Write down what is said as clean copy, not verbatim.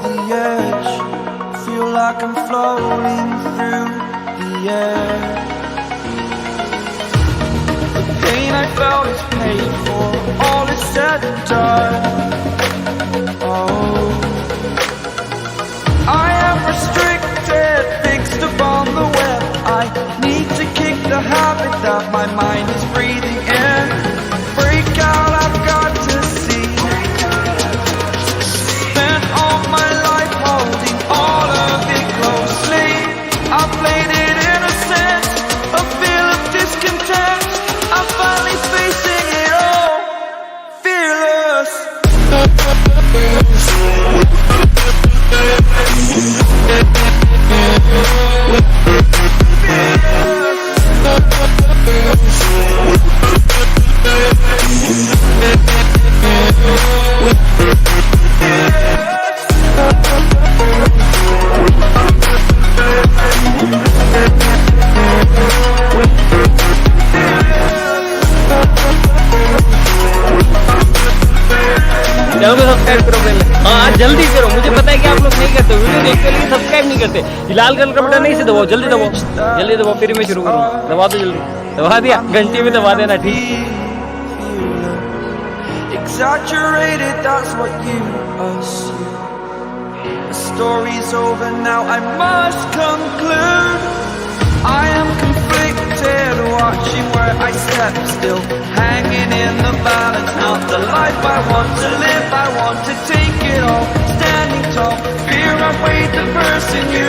the edge. Feel like I'm floating through the air. The pain I felt is paid for, all is said and done. Oh, I am restricted, fixed upon the web. I need to kick the habit that my mind is breathing in. Break out, I've got to see. Spent all my life holding all of it closely. I played it innocent, a feel of discontent. I'm finally facing it all, fearless. Subscribe करो पहले, हाँ जल्दी करो। मुझे पता है कि आप लोग नहीं करते, वीडियो देखने के लिए सब्सक्राइब नहीं करते। लाल कलर का बटन नहीं से दबाओ, जल्दी दबाओ, जल्दी दबाओ, फिर मैं शुरू करूँ। दबा दो जल्दी, दबा दिया, घंटी में दबा देना, ठीक। Exaggerated, that's what you assume. The story's over now, I must conclude. I am conflicted, watching where I step still, hanging in the balance. Not the life I want to live, I want to take it all. Standing tall, fear I've weighed the person you